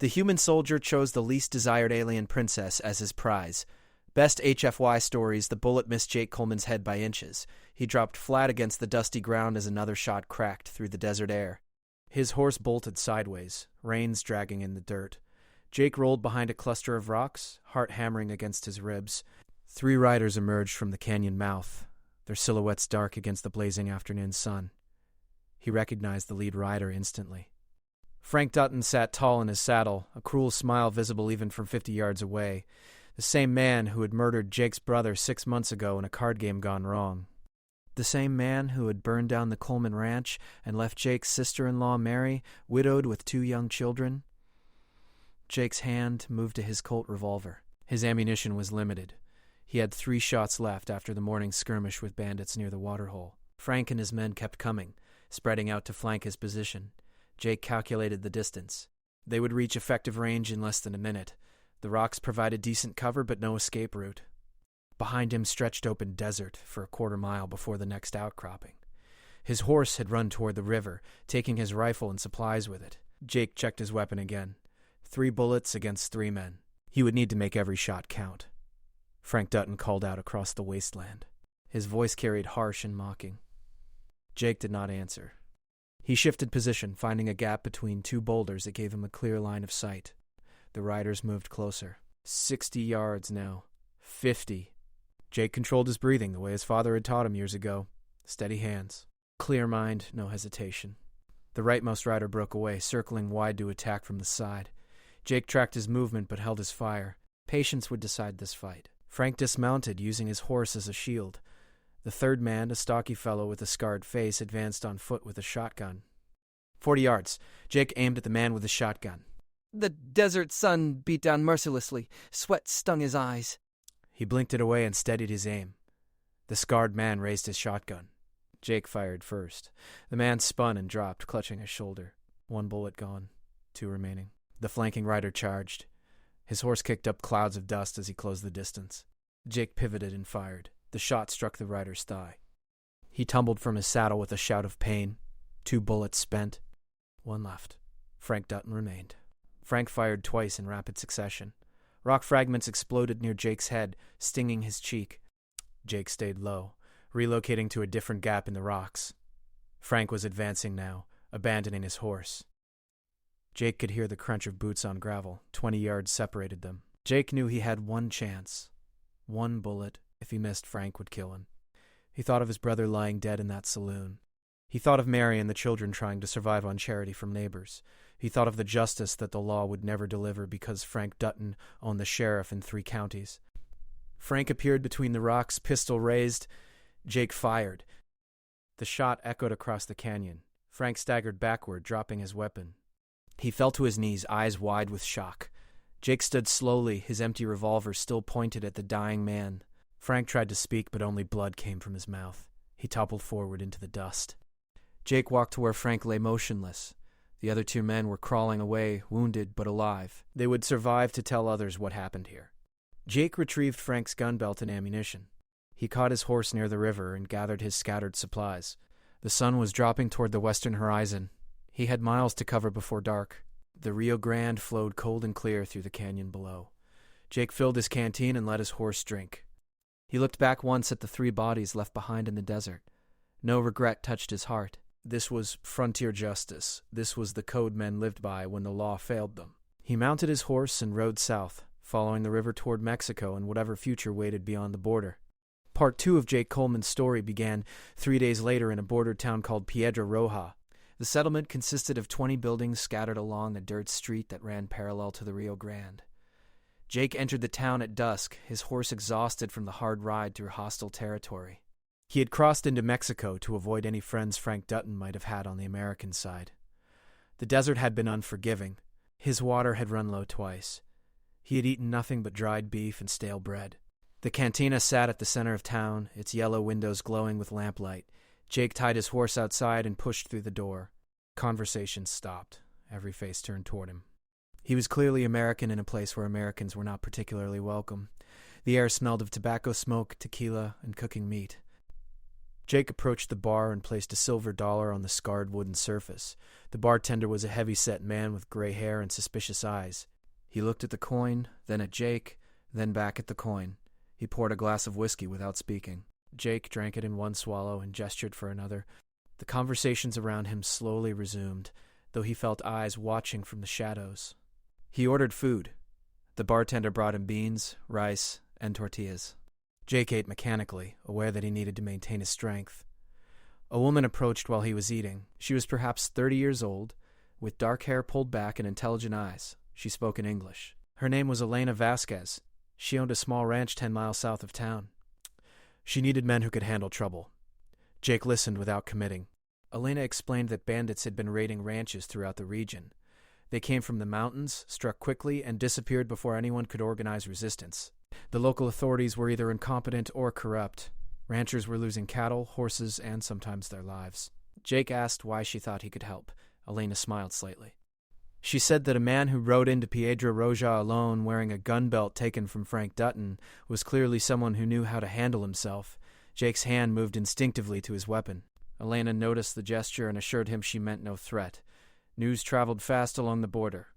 The human soldier chose the least desired alien princess as his prize. Best HFY Stories, the bullet missed Jake Coleman's head by inches. He dropped flat against the dusty ground as another shot cracked through the desert air. His horse bolted sideways, reins dragging in the dirt. Jake rolled behind a cluster of rocks, heart hammering against his ribs. 3 riders emerged from the canyon mouth, their silhouettes dark against the blazing afternoon sun. He recognized the lead rider instantly. Frank Dutton sat tall in his saddle, a cruel smile visible even from 50 yards away. The same man who had murdered Jake's brother 6 months ago in a card game gone wrong. The same man who had burned down the Coleman ranch and left Jake's sister-in-law Mary, widowed with 2 young children. Jake's hand moved to his Colt revolver. His ammunition was limited. He had 3 shots left after the morning skirmish with bandits near the waterhole. Frank and his men kept coming, spreading out to flank his position. Jake calculated the distance. They would reach effective range in less than a minute. The rocks provided decent cover but no escape route. Behind him stretched open desert for a quarter mile before the next outcropping. His horse had run toward the river, taking his rifle and supplies with it. Jake checked his weapon again. 3 bullets against 3 men. He would need to make every shot count. Frank Dutton called out across the wasteland. His voice carried harsh and mocking. Jake did not answer. He shifted position, finding a gap between 2 boulders that gave him a clear line of sight. The riders moved closer. 60 yards now. 50. Jake controlled his breathing the way his father had taught him years ago. Steady hands. Clear mind, no hesitation. The rightmost rider broke away, circling wide to attack from the side. Jake tracked his movement but held his fire. Patience would decide this fight. Frank dismounted, using his horse as a shield. The third man, a stocky fellow with a scarred face, advanced on foot with a shotgun. 40 yards. Jake aimed at the man with the shotgun. The desert sun beat down mercilessly. Sweat stung his eyes. He blinked it away and steadied his aim. The scarred man raised his shotgun. Jake fired first. The man spun and dropped, clutching his shoulder. 1 bullet gone. 2 remaining. The flanking rider charged. His horse kicked up clouds of dust as he closed the distance. Jake pivoted and fired. The shot struck the rider's thigh. He tumbled from his saddle with a shout of pain. 2 bullets spent. 1 left. Frank Dutton remained. Frank fired twice in rapid succession. Rock fragments exploded near Jake's head, stinging his cheek. Jake stayed low, relocating to a different gap in the rocks. Frank was advancing now, abandoning his horse. Jake could hear the crunch of boots on gravel. 20 yards separated them. Jake knew he had 1 chance. 1 bullet. If he missed, Frank would kill him. He thought of his brother lying dead in that saloon. He thought of Mary and the children trying to survive on charity from neighbors. He thought of the justice that the law would never deliver because Frank Dutton owned the sheriff in 3 counties. Frank appeared between the rocks, pistol raised. Jake fired. The shot echoed across the canyon. Frank staggered backward, dropping his weapon. He fell to his knees, eyes wide with shock. Jake stood slowly, his empty revolver still pointed at the dying man. Frank tried to speak, but only blood came from his mouth. He toppled forward into the dust. Jake walked to where Frank lay motionless. The other 2 men were crawling away, wounded but alive. They would survive to tell others what happened here. Jake retrieved Frank's gun belt and ammunition. He caught his horse near the river and gathered his scattered supplies. The sun was dropping toward the western horizon. He had miles to cover before dark. The Rio Grande flowed cold and clear through the canyon below. Jake filled his canteen and let his horse drink. He looked back once at the 3 bodies left behind in the desert. No regret touched his heart. This was frontier justice. This was the code men lived by when the law failed them. He mounted his horse and rode south, following the river toward Mexico and whatever future waited beyond the border. Part 2 of Jake Coleman's story began 3 days later in a border town called Piedra Roja. The settlement consisted of 20 buildings scattered along a dirt street that ran parallel to the Rio Grande. Jake entered the town at dusk, his horse exhausted from the hard ride through hostile territory. He had crossed into Mexico to avoid any friends Frank Dutton might have had on the American side. The desert had been unforgiving. His water had run low twice. He had eaten nothing but dried beef and stale bread. The cantina sat at the center of town, its yellow windows glowing with lamplight. Jake tied his horse outside and pushed through the door. Conversation stopped. Every face turned toward him. He was clearly American in a place where Americans were not particularly welcome. The air smelled of tobacco smoke, tequila, and cooking meat. Jake approached the bar and placed a silver dollar on the scarred wooden surface. The bartender was a heavy-set man with gray hair and suspicious eyes. He looked at the coin, then at Jake, then back at the coin. He poured a glass of whiskey without speaking. Jake drank it in one swallow and gestured for another. The conversations around him slowly resumed, though he felt eyes watching from the shadows. He ordered food. The bartender brought him beans, rice, and tortillas. Jake ate mechanically, aware that he needed to maintain his strength. A woman approached while he was eating. She was perhaps 30 years old, with dark hair pulled back and intelligent eyes. She spoke in English. Her name was Elena Vasquez. She owned a small ranch 10 miles south of town. She needed men who could handle trouble. Jake listened without committing. Elena explained that bandits had been raiding ranches throughout the region. They came from the mountains, struck quickly, and disappeared before anyone could organize resistance. The local authorities were either incompetent or corrupt. Ranchers were losing cattle, horses, and sometimes their lives. Jake asked why she thought he could help. Elena smiled slightly. She said that a man who rode into Piedra Roja alone wearing a gun belt taken from Frank Dutton was clearly someone who knew how to handle himself. Jake's hand moved instinctively to his weapon. Elena noticed the gesture and assured him she meant no threat. News traveled fast along the border.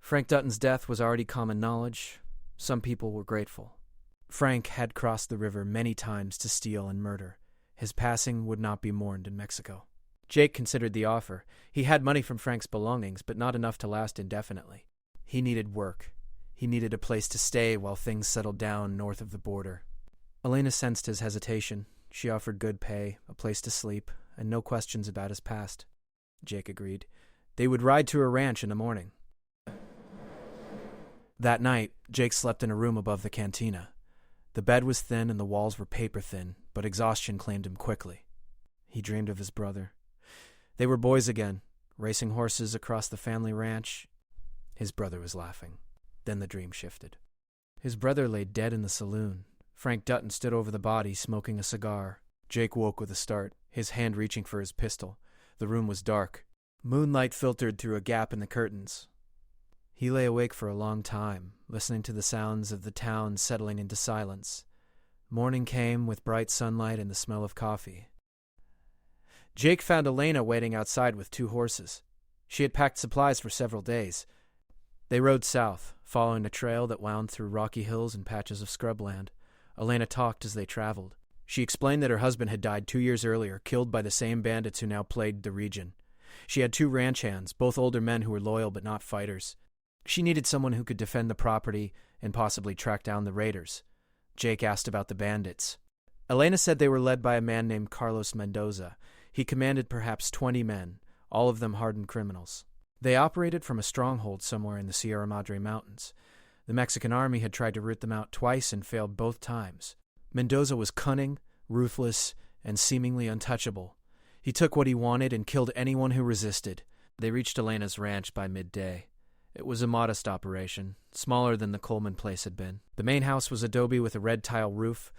Frank Dutton's death was already common knowledge. Some people were grateful. Frank had crossed the river many times to steal and murder. His passing would not be mourned in Mexico. Jake considered the offer. He had money from Frank's belongings, but not enough to last indefinitely. He needed work. He needed a place to stay while things settled down north of the border. Elena sensed his hesitation. She offered good pay, a place to sleep, and no questions about his past. Jake agreed. They would ride to her ranch in the morning. That night, Jake slept in a room above the cantina. The bed was thin and the walls were paper-thin, but exhaustion claimed him quickly. He dreamed of his brother. They were boys again, racing horses across the family ranch. His brother was laughing. Then the dream shifted. His brother lay dead in the saloon. Frank Dutton stood over the body, smoking a cigar. Jake woke with a start, his hand reaching for his pistol. The room was dark. Moonlight filtered through a gap in the curtains. He lay awake for a long time, listening to the sounds of the town settling into silence. Morning came with bright sunlight and the smell of coffee. Jake found Elena waiting outside with 2 horses. She had packed supplies for several days. They rode south, following a trail that wound through rocky hills and patches of scrubland. Elena talked as they traveled. She explained that her husband had died 2 years earlier, killed by the same bandits who now plagued the region. She had 2 ranch hands, both older men who were loyal but not fighters. She needed someone who could defend the property and possibly track down the raiders. Jake asked about the bandits. Elena said they were led by a man named Carlos Mendoza. He commanded perhaps 20 men, all of them hardened criminals. They operated from a stronghold somewhere in the Sierra Madre Mountains. The Mexican army had tried to root them out twice and failed both times. Mendoza was cunning, ruthless, and seemingly untouchable. He took what he wanted and killed anyone who resisted. They reached Elena's ranch by midday. It was a modest operation, smaller than the Coleman place had been. The main house was adobe with a red tile roof.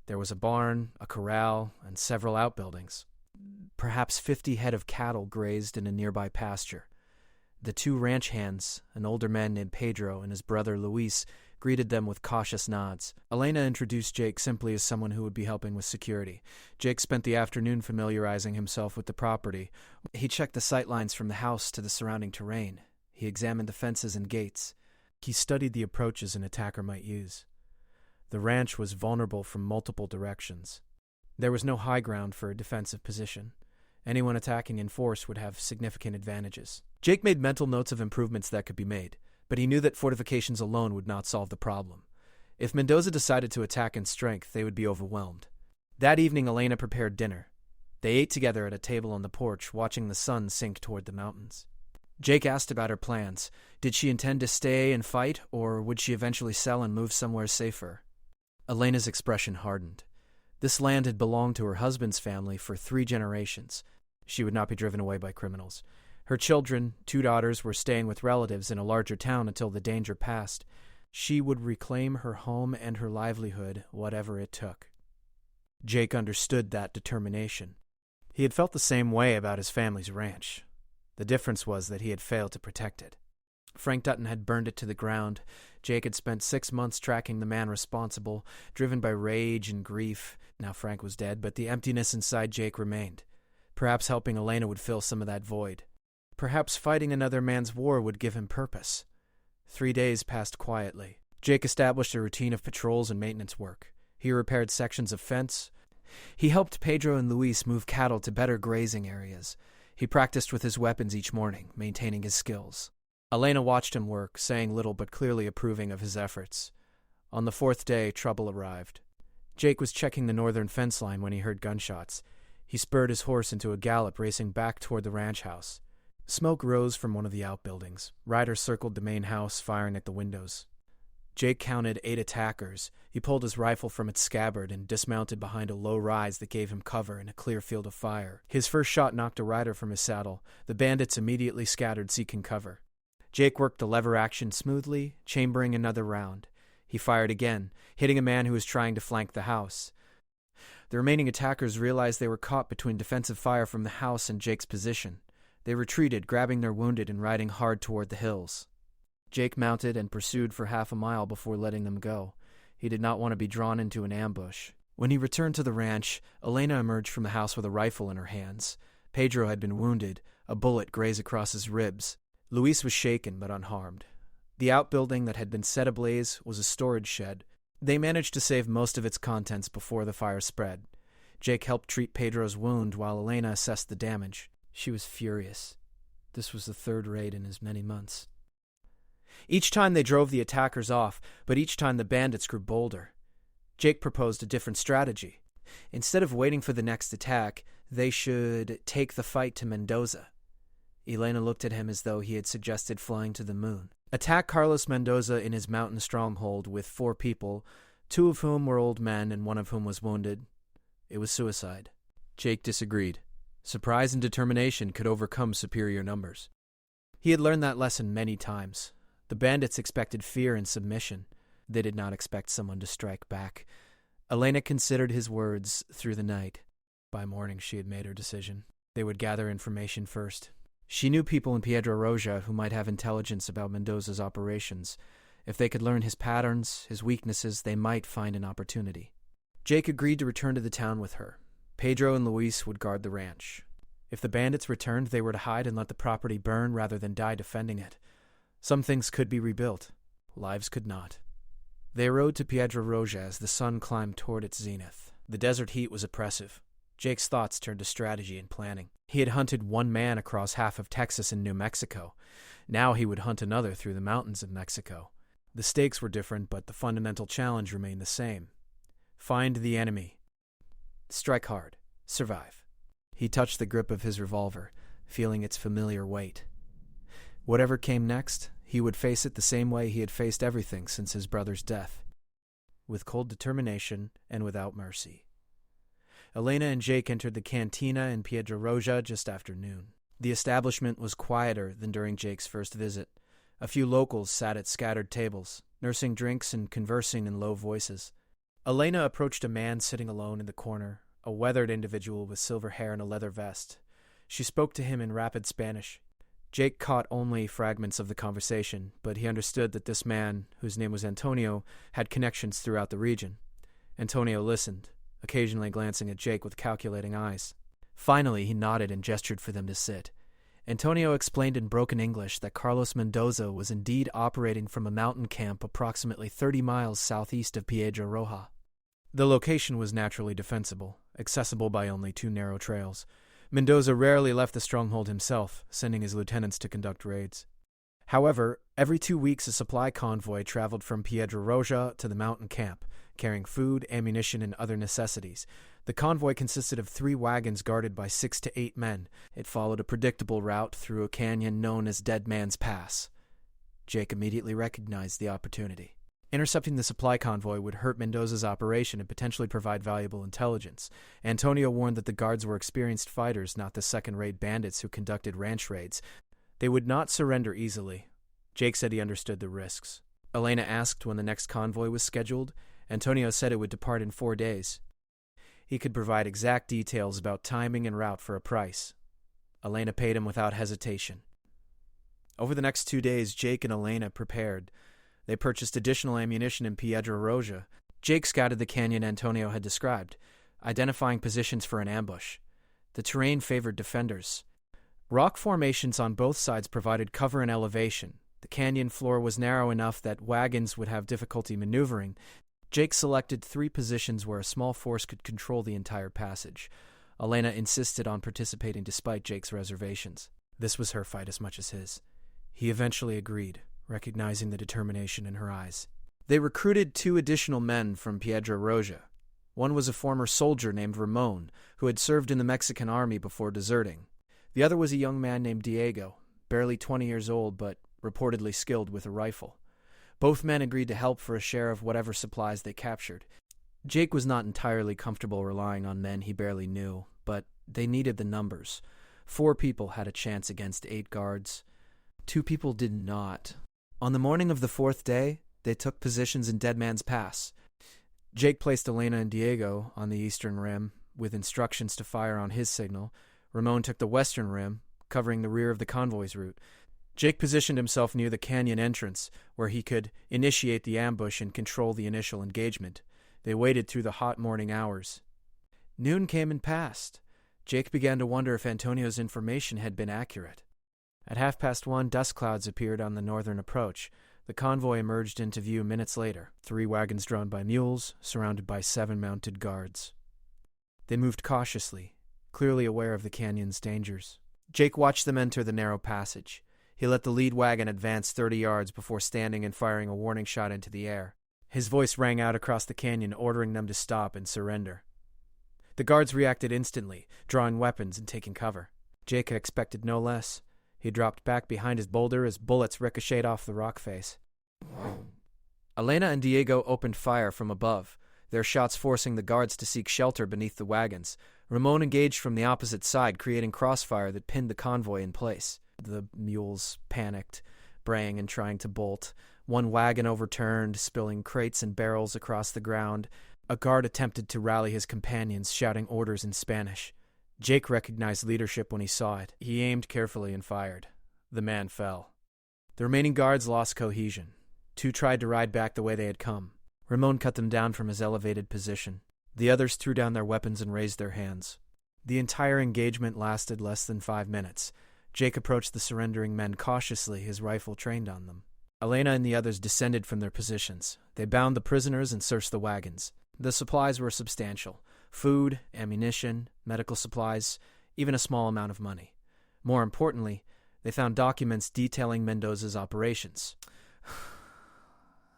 There was a barn, a corral, and several outbuildings. Perhaps 50 head of cattle grazed in a nearby pasture. The 2 ranch hands, an older man named Pedro and his brother Luis, greeted them with cautious nods. Elena introduced Jake simply as someone who would be helping with security. Jake spent the afternoon familiarizing himself with the property. He checked the sightlines from the house to the surrounding terrain. He examined the fences and gates. He studied the approaches an attacker might use. The ranch was vulnerable from multiple directions. There was no high ground for a defensive position. Anyone attacking in force would have significant advantages. Jake made mental notes of improvements that could be made, but he knew that fortifications alone would not solve the problem. If Mendoza decided to attack in strength, they would be overwhelmed. That evening, Elena prepared dinner. They ate together at a table on the porch, watching the sun sink toward the mountains. Jake asked about her plans. Did she intend to stay and fight, or would she eventually sell and move somewhere safer? Elena's expression hardened. This land had belonged to her husband's family for 3 generations. She would not be driven away by criminals. Her children, 2 daughters, were staying with relatives in a larger town until the danger passed. She would reclaim her home and her livelihood, whatever it took. Jake understood that determination. He had felt the same way about his family's ranch. The difference was that he had failed to protect it. Frank Dutton had burned it to the ground. Jake had spent 6 months tracking the man responsible, driven by rage and grief. Now Frank was dead, but the emptiness inside Jake remained. Perhaps helping Elena would fill some of that void. Perhaps fighting another man's war would give him purpose. 3 days passed quietly. Jake established a routine of patrols and maintenance work. He repaired sections of fence. He helped Pedro and Luis move cattle to better grazing areas. He practiced with his weapons each morning, maintaining his skills. Elena watched him work, saying little but clearly approving of his efforts. On the 4th day, trouble arrived. Jake was checking the northern fence line when he heard gunshots. He spurred his horse into a gallop, racing back toward the ranch house. Smoke rose from one of the outbuildings. Riders circled the main house, firing at the windows. Jake counted 8 attackers. He pulled his rifle from its scabbard and dismounted behind a low rise that gave him cover in a clear field of fire. His first shot knocked a rider from his saddle. The bandits immediately scattered, seeking cover. Jake worked the lever action smoothly, chambering another round. He fired again, hitting a man who was trying to flank the house. The remaining attackers realized they were caught between defensive fire from the house and Jake's position. They retreated, grabbing their wounded and riding hard toward the hills. Jake mounted and pursued for half a mile before letting them go. He did not want to be drawn into an ambush. When he returned to the ranch, Elena emerged from the house with a rifle in her hands. Pedro had been wounded. A bullet grazed across his ribs. Luis was shaken but unharmed. The outbuilding that had been set ablaze was a storage shed. They managed to save most of its contents before the fire spread. Jake helped treat Pedro's wound while Elena assessed the damage. She was furious. This was the 3rd raid in as many months. Each time they drove the attackers off, but each time the bandits grew bolder. Jake proposed a different strategy. Instead of waiting for the next attack, they should take the fight to Mendoza. Elena looked at him as though he had suggested flying to the moon. Attack Carlos Mendoza in his mountain stronghold with 4 people, 2 of whom were old men and 1 of whom was wounded. It was suicide. Jake disagreed. Surprise and determination could overcome superior numbers. He had learned that lesson many times. The bandits expected fear and submission. They did not expect someone to strike back. Elena considered his words through the night. By morning, she had made her decision. They would gather information first. She knew people in Piedra Roja who might have intelligence about Mendoza's operations. If they could learn his patterns, his weaknesses, they might find an opportunity. Jake agreed to return to the town with her. Pedro and Luis would guard the ranch. If the bandits returned, they were to hide and let the property burn rather than die defending it. Some things could be rebuilt. Lives could not. They rode to Piedra Roja as the sun climbed toward its zenith. The desert heat was oppressive. Jake's thoughts turned to strategy and planning. He had hunted 1 man across half of Texas and New Mexico. Now he would hunt another through the mountains of Mexico. The stakes were different, but the fundamental challenge remained the same. Find the enemy. Strike hard. Survive. He touched the grip of his revolver, feeling its familiar weight. Whatever came next, he would face it the same way he had faced everything since his brother's death. With cold determination and without mercy. Elena and Jake entered the cantina in Piedra Roja just after noon. The establishment was quieter than during Jake's first visit. A few locals sat at scattered tables, nursing drinks and conversing in low voices. Elena approached a man sitting alone in the corner, a weathered individual with silver hair and a leather vest. She spoke to him in rapid Spanish. Jake caught only fragments of the conversation, but he understood that this man, whose name was Antonio, had connections throughout the region. Antonio listened, occasionally glancing at Jake with calculating eyes. Finally, he nodded and gestured for them to sit. Antonio explained in broken English that Carlos Mendoza was indeed operating from a mountain camp approximately 30 miles southeast of Piedra Roja. The location was naturally defensible, accessible by only 2 narrow trails. Mendoza rarely left the stronghold himself, sending his lieutenants to conduct raids. However, every 2 weeks a supply convoy traveled from Piedra Roja to the mountain camp, carrying food, ammunition, and other necessities. The convoy consisted of 3 wagons guarded by 6 to 8 men. It followed a predictable route through a canyon known as Dead Man's Pass. Jake immediately recognized the opportunity. Intercepting the supply convoy would hurt Mendoza's operation and potentially provide valuable intelligence. Antonio warned that the guards were experienced fighters, not the second-rate bandits who conducted ranch raids. They would not surrender easily. Jake said he understood the risks. Elena asked when the next convoy was scheduled. Antonio said it would depart in 4 days. He could provide exact details about timing and route for a price. Elena paid him without hesitation. Over the next 2 days, Jake and Elena prepared. They purchased additional ammunition in Piedra Roja. Jake scouted the canyon Antonio had described, identifying positions for an ambush. The terrain favored defenders. Rock formations on both sides provided cover and elevation. The canyon floor was narrow enough that wagons would have difficulty maneuvering. Jake selected 3 positions where a small force could control the entire passage. Elena insisted on participating despite Jake's reservations. This was her fight as much as his. He eventually agreed, recognizing the determination in her eyes. They recruited 2 additional men from Piedra Roja. One was a former soldier named Ramon, who had served in the Mexican army before deserting. The other was a young man named Diego, barely 20 years old but reportedly skilled with a rifle. Both men agreed to help for a share of whatever supplies they captured. Jake was not entirely comfortable relying on men he barely knew, but they needed the numbers. 4 people had a chance against 8 guards. 2 people did not. On the morning of the 4th day, they took positions in Dead Man's Pass. Jake placed Elena and Diego on the eastern rim, with instructions to fire on his signal. Ramon took the western rim, covering the rear of the convoy's route. Jake positioned himself near the canyon entrance, where he could initiate the ambush and control the initial engagement. They waited through the hot morning hours. Noon came and passed. Jake began to wonder if Antonio's information had been accurate. At 1:30, dust clouds appeared on the northern approach. The convoy emerged into view minutes later, 3 wagons drawn by mules, surrounded by 7 mounted guards. They moved cautiously, clearly aware of the canyon's dangers. Jake watched them enter the narrow passage. He let the lead wagon advance 30 yards before standing and firing a warning shot into the air. His voice rang out across the canyon, ordering them to stop and surrender. The guards reacted instantly, drawing weapons and taking cover. Jake had expected no less. He dropped back behind his boulder as bullets ricocheted off the rock face. Elena and Diego opened fire from above, their shots forcing the guards to seek shelter beneath the wagons. Ramon engaged from the opposite side, creating crossfire that pinned the convoy in place. The mules panicked, braying and trying to bolt. One wagon overturned, spilling crates and barrels across the ground. A guard attempted to rally his companions, shouting orders in Spanish. Jake recognized leadership when he saw it. He aimed carefully and fired. The man fell. The remaining guards lost cohesion. 2 tried to ride back the way they had come. Ramon cut them down from his elevated position. The others threw down their weapons and raised their hands. The entire engagement lasted less than 5 minutes. Jake approached the surrendering men cautiously, his rifle trained on them. Elena and the others descended from their positions. They bound the prisoners and searched the wagons. The supplies were substantial. Food, ammunition, medical supplies, even a small amount of money. More importantly, they found documents detailing Mendoza's operations.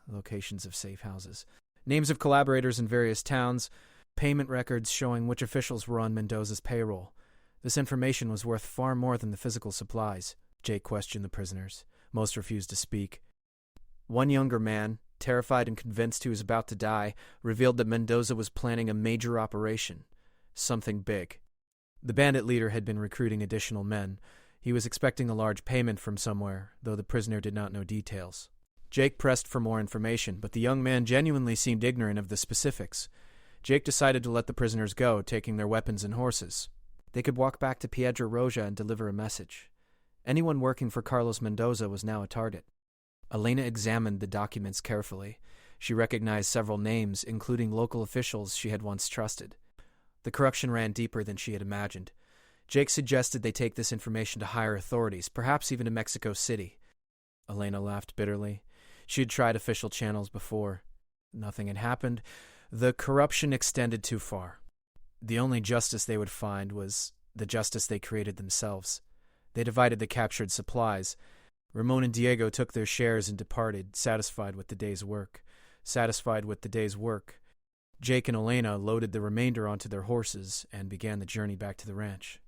Locations of safe houses. Names of collaborators in various towns. Payment records showing which officials were on Mendoza's payroll. This information was worth far more than the physical supplies. Jake questioned the prisoners. Most refused to speak. One younger man, terrified and convinced he was about to die, revealed that Mendoza was planning a major operation. Something big. The bandit leader had been recruiting additional men. He was expecting a large payment from somewhere, though the prisoner did not know details. Jake pressed for more information, but the young man genuinely seemed ignorant of the specifics. Jake decided to let the prisoners go, taking their weapons and horses. They could walk back to Piedra Roja and deliver a message. Anyone working for Carlos Mendoza was now a target. Elena examined the documents carefully. She recognized several names, including local officials she had once trusted. The corruption ran deeper than she had imagined. Jake suggested they take this information to higher authorities, perhaps even to Mexico City. Elena laughed bitterly. She had tried official channels before. Nothing had happened. The corruption extended too far. The only justice they would find was the justice they created themselves. They divided the captured supplies. Ramon and Diego took their shares and departed, satisfied with the day's work. Jake and Elena loaded the remainder onto their horses and began the journey back to the ranch.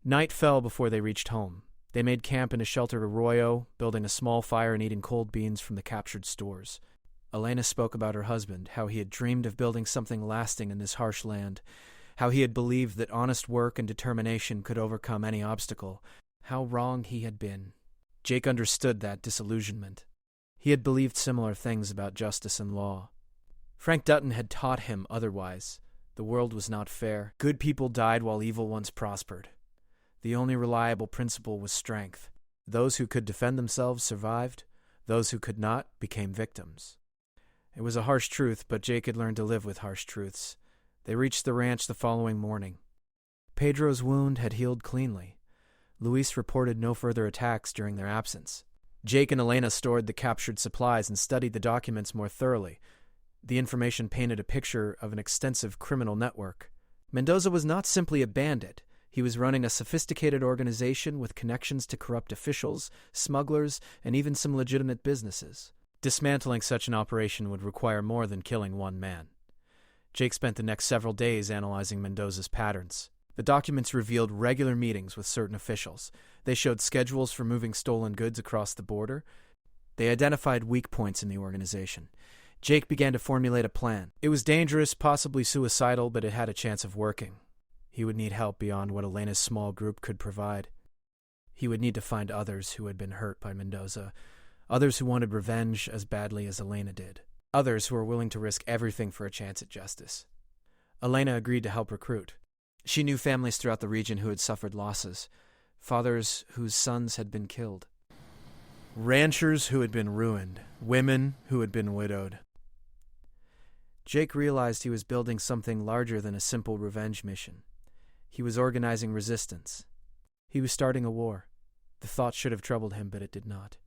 Night fell before they reached home. They made camp in a sheltered arroyo, building a small fire and eating cold beans from the captured stores. Elena spoke about her husband, how he had dreamed of building something lasting in this harsh land, how he had believed that honest work and determination could overcome any obstacle, how wrong he had been. Jake understood that disillusionment. He had believed similar things about justice and law. Frank Dutton had taught him otherwise. The world was not fair. Good people died while evil ones prospered. The only reliable principle was strength. Those who could defend themselves survived. Those who could not became victims. It was a harsh truth, but Jake had learned to live with harsh truths. They reached the ranch the following morning. Pedro's wound had healed cleanly. Luis reported no further attacks during their absence. Jake and Elena stored the captured supplies and studied the documents more thoroughly. The information painted a picture of an extensive criminal network. Mendoza was not simply a bandit. He was running a sophisticated organization with connections to corrupt officials, smugglers, and even some legitimate businesses. Dismantling such an operation would require more than killing one man. Jake spent the next several days analyzing Mendoza's patterns. The documents revealed regular meetings with certain officials. They showed schedules for moving stolen goods across the border. They identified weak points in the organization. Jake began to formulate a plan. It was dangerous, possibly suicidal, but it had a chance of working. He would need help beyond what Elena's small group could provide. He would need to find others who had been hurt by Mendoza, others who wanted revenge as badly as Elena did, others who were willing to risk everything for a chance at justice. Elena agreed to help recruit. She knew families throughout the region who had suffered losses, fathers whose sons had been killed, ranchers who had been ruined, women who had been widowed. Jake realized he was building something larger than a simple revenge mission. He was organizing resistance. He was starting a war. The thought should have troubled him, but it did not.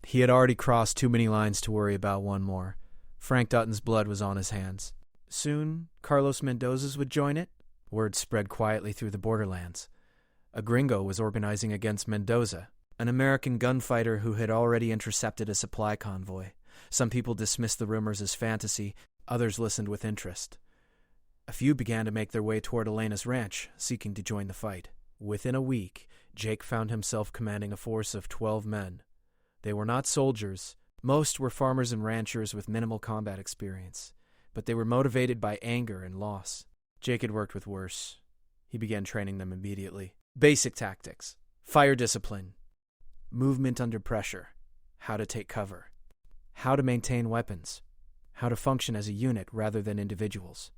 He had already crossed too many lines to worry about one more. Frank Dutton's blood was on his hands. Soon, Carlos Mendoza's would join it. Word spread quietly through the borderlands. A gringo was organizing against Mendoza, an American gunfighter who had already intercepted a supply convoy. Some people dismissed the rumors as fantasy, others listened with interest. A few began to make their way toward Elena's ranch, seeking to join the fight. Within a week, Jake found himself commanding a force of 12 men. They were not soldiers. Most were farmers and ranchers with minimal combat experience, but they were motivated by anger and loss. Jake had worked with worse. He began training them immediately. Basic tactics, fire discipline, movement under pressure, how to take cover, how to maintain weapons, how to function as a unit rather than individuals.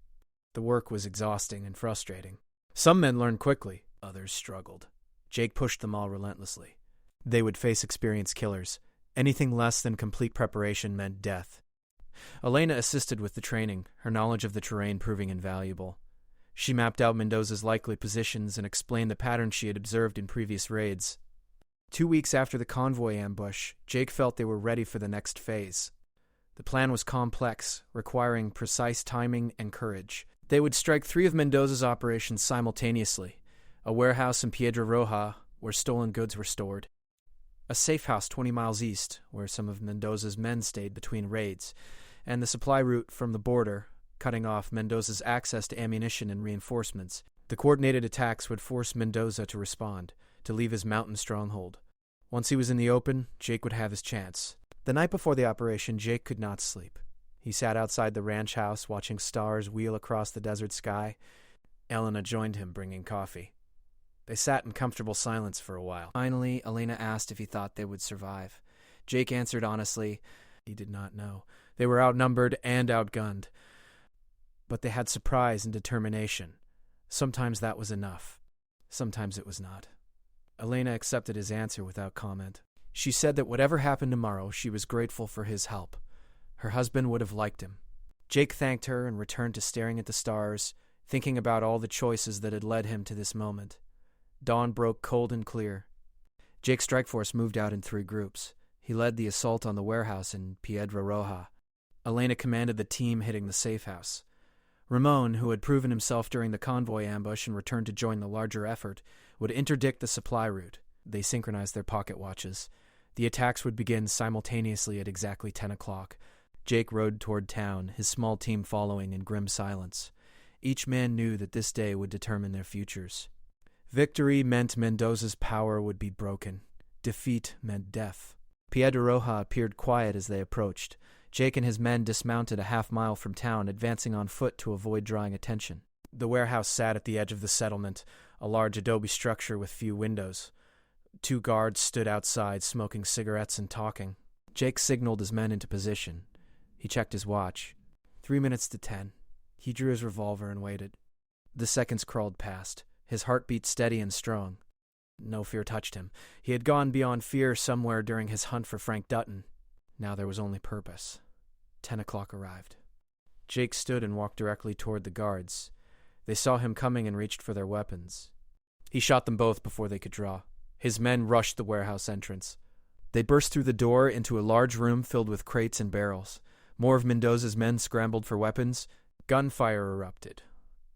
The work was exhausting and frustrating. Some men learned quickly, others struggled. Jake pushed them all relentlessly. They would face experienced killers. Anything less than complete preparation meant death. Elena assisted with the training, her knowledge of the terrain proving invaluable. She mapped out Mendoza's likely positions and explained the patterns she had observed in previous raids. 2 weeks after the convoy ambush, Jake felt they were ready for the next phase. The plan was complex, requiring precise timing and courage. They would strike 3 of Mendoza's operations simultaneously: a warehouse in Piedra Roja, where stolen goods were stored; a safe house 20 miles east, where some of Mendoza's men stayed between raids; and the supply route from the border, cutting off Mendoza's access to ammunition and reinforcements. The coordinated attacks would force Mendoza to respond, to leave his mountain stronghold. Once he was in the open, Jake would have his chance. The night before the operation, Jake could not sleep. He sat outside the ranch house, watching stars wheel across the desert sky. Elena joined him, bringing coffee. They sat in comfortable silence for a while. Finally, Elena asked if he thought they would survive. Jake answered honestly, he did not know. They were outnumbered and outgunned. But they had surprise and determination. Sometimes that was enough. Sometimes it was not. Elena accepted his answer without comment. She said that whatever happened tomorrow, she was grateful for his help. Her husband would have liked him. Jake thanked her and returned to staring at the stars, thinking about all the choices that had led him to this moment. Dawn broke cold and clear. Jake's strike force moved out in 3 groups. He led the assault on the warehouse in Piedra Roja. Elena commanded the team hitting the safe house. Ramon, who had proven himself during the convoy ambush and returned to join the larger effort, would interdict the supply route. They synchronized their pocket watches. The attacks would begin simultaneously at exactly 10 o'clock. Jake rode toward town, his small team following in grim silence. Each man knew that this day would determine their futures. Victory meant Mendoza's power would be broken. Defeat meant death. Piedra Roja appeared quiet as they approached. Jake and his men dismounted a half-mile from town, advancing on foot to avoid drawing attention. The warehouse sat at the edge of the settlement, a large adobe structure with few windows. 2 guards stood outside, smoking cigarettes and talking. Jake signaled his men into position. He checked his watch. 3 minutes to 10. He drew his revolver and waited. The seconds crawled past, his heartbeat steady and strong. No fear touched him. He had gone beyond fear somewhere during his hunt for Frank Dutton. Now there was only purpose. 10 o'clock arrived. Jake stood and walked directly toward the guards. They saw him coming and reached for their weapons. He shot them both before they could draw. His men rushed the warehouse entrance. They burst through the door into a large room filled with crates and barrels. More of Mendoza's men scrambled for weapons. Gunfire erupted.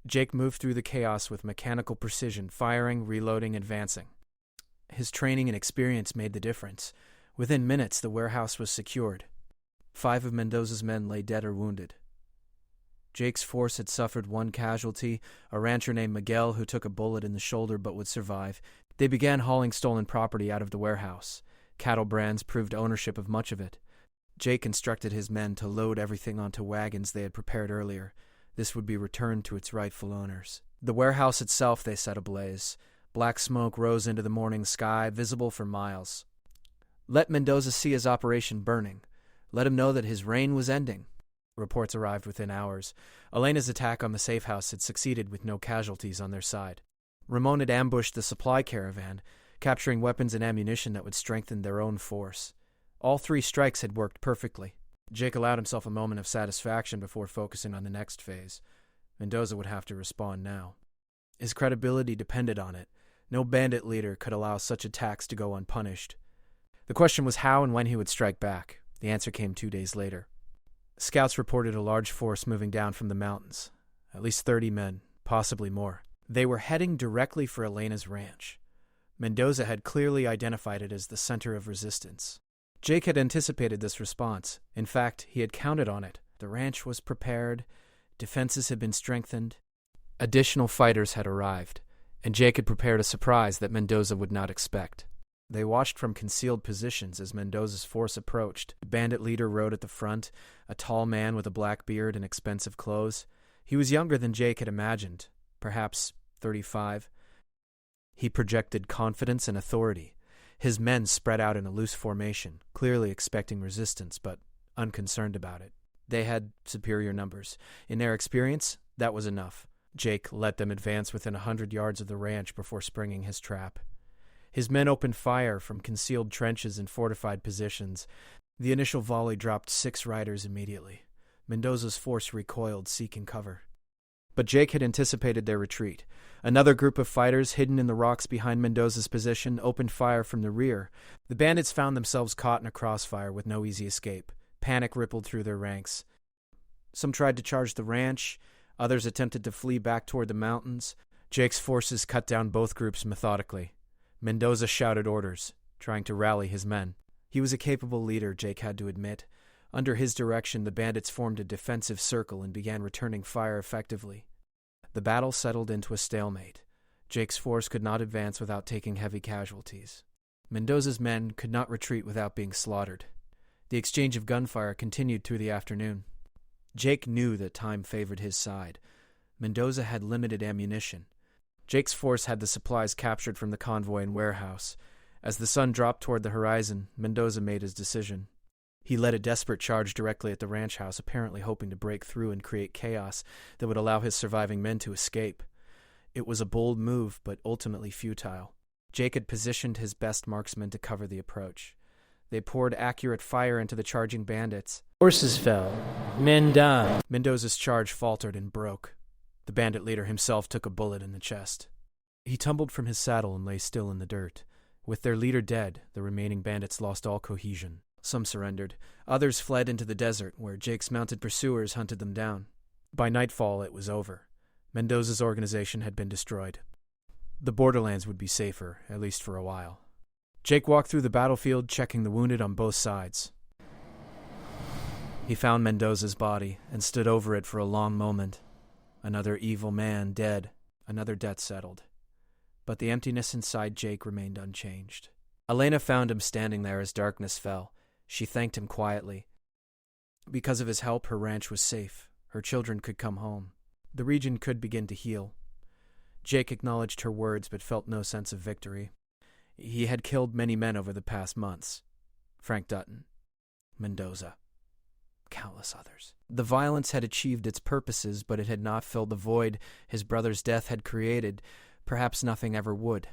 Jake moved through the chaos with mechanical precision, firing, reloading, advancing. His training and experience made the difference. Within minutes, the warehouse was secured. 5 of Mendoza's men lay dead or wounded. Jake's force had suffered 1 casualty, a rancher named Miguel who took a bullet in the shoulder but would survive. They began hauling stolen property out of the warehouse. Cattle brands proved ownership of much of it. Jake instructed his men to load everything onto wagons they had prepared earlier. This would be returned to its rightful owners. The warehouse itself they set ablaze. Black smoke rose into the morning sky, visible for miles. Let Mendoza see his operation burning. Let him know that his reign was ending. Reports arrived within hours. Elena's attack on the safe house had succeeded with no casualties on their side. Ramon had ambushed the supply caravan, capturing weapons and ammunition that would strengthen their own force. All 3 strikes had worked perfectly. Jake allowed himself a moment of satisfaction before focusing on the next phase. Mendoza would have to respond now. His credibility depended on it. No bandit leader could allow such attacks to go unpunished. The question was how and when he would strike back. The answer came 2 days later. Scouts reported a large force moving down from the mountains. At least 30 men, possibly more. They were heading directly for Elena's ranch. Mendoza had clearly identified it as the center of resistance. Jake had anticipated this response. In fact, he had counted on it. The ranch was prepared. Defenses had been strengthened. Additional fighters had arrived, and Jake had prepared a surprise that Mendoza would not expect. They watched from concealed positions as Mendoza's force approached. The bandit leader rode at the front, a tall man with a black beard and expensive clothes. He was younger than Jake had imagined, perhaps 35. He projected confidence and authority. His men spread out in a loose formation, clearly expecting resistance, but unconcerned about it. They had superior numbers. In their experience, that was enough. Jake let them advance within 100 yards of the ranch before springing his trap. His men opened fire from concealed trenches and fortified positions. The initial volley dropped 6 riders immediately. Mendoza's force recoiled, seeking cover. But Jake had anticipated their retreat. Another group of fighters, hidden in the rocks behind Mendoza's position, opened fire from the rear. The bandits found themselves caught in a crossfire with no easy escape. Panic rippled through their ranks. Some tried to charge the ranch. Others attempted to flee back toward the mountains. Jake's forces cut down both groups methodically. Mendoza shouted orders, trying to rally his men. He was a capable leader, Jake had to admit. Under his direction, the bandits formed a defensive circle and began returning fire effectively. The battle settled into a stalemate. Jake's force could not advance without taking heavy casualties. Mendoza's men could not retreat without being slaughtered. The exchange of gunfire continued through the afternoon. Jake knew that time favored his side. Mendoza had limited ammunition. Jake's force had the supplies captured from the convoy and warehouse. As the sun dropped toward the horizon, Mendoza made his decision. He led a desperate charge directly at the ranch house, apparently hoping to break through and create chaos that would allow his surviving men to escape. It was a bold move, but ultimately futile. Jake had positioned his best marksmen to cover the approach. They poured accurate fire into the charging bandits. Horses fell. Men died. Mendoza's charge faltered and broke. The bandit leader himself took a bullet in the chest. He tumbled from his saddle and lay still in the dirt. With their leader dead, the remaining bandits lost all cohesion. Some surrendered. Others fled into the desert, where Jake's mounted pursuers hunted them down. By nightfall, it was over. Mendoza's organization had been destroyed. The borderlands would be safer, at least for a while. Jake walked through the battlefield, checking the wounded on both sides. He found Mendoza's body and stood over it for a long moment. Another evil man dead, another debt settled. But the emptiness inside Jake remained unchanged. Elena found him standing there as darkness fell. She thanked him quietly. Because of his help, her ranch was safe. Her children could come home. The region could begin to heal. Jake acknowledged her words but felt no sense of victory. He had killed many men over the past months. Frank Dutton, Mendoza, countless others. The violence had achieved its purposes, but it had not filled the void his brother's death had created. Perhaps nothing ever would.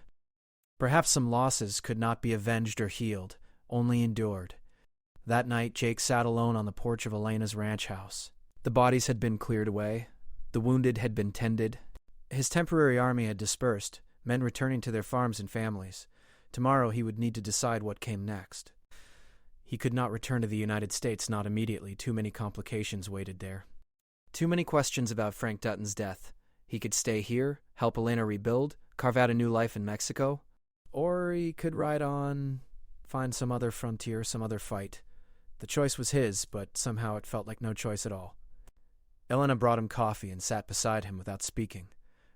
Perhaps some losses could not be avenged or healed, only endured. That night, Jake sat alone on the porch of Elena's ranch house. The bodies had been cleared away. The wounded had been tended. His temporary army had dispersed, men returning to their farms and families. Tomorrow he would need to decide what came next. He could not return to the United States, not immediately. Too many complications waited there. Too many questions about Frank Dutton's death. He could stay here, help Elena rebuild, carve out a new life in Mexico. Or he could ride on, find some other frontier, some other fight. The choice was his, but somehow it felt like no choice at all. Elena brought him coffee and sat beside him without speaking.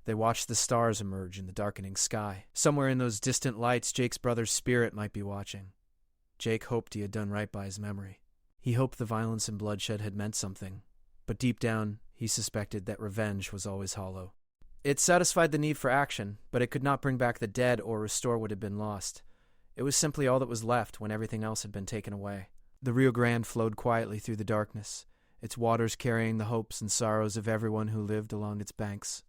They watched the stars emerge in the darkening sky. Somewhere in those distant lights, Jake's brother's spirit might be watching. Jake hoped he had done right by his memory. He hoped the violence and bloodshed had meant something, but deep down, he suspected that revenge was always hollow. It satisfied the need for action, but it could not bring back the dead or restore what had been lost. It was simply all that was left when everything else had been taken away. The Rio Grande flowed quietly through the darkness, its waters carrying the hopes and sorrows of everyone who lived along its banks.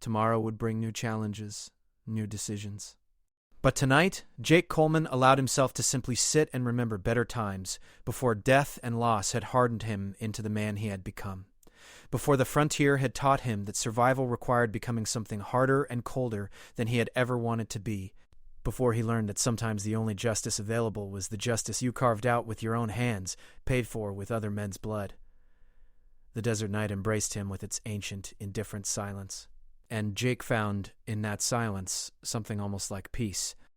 Tomorrow would bring new challenges, new decisions. But tonight, Jake Coleman allowed himself to simply sit and remember better times before death and loss had hardened him into the man he had become. Before the frontier had taught him that survival required becoming something harder and colder than he had ever wanted to be. Before he learned that sometimes the only justice available was the justice you carved out with your own hands, paid for with other men's blood. The desert night embraced him with its ancient, indifferent silence. And Jake found, in that silence, something almost like peace.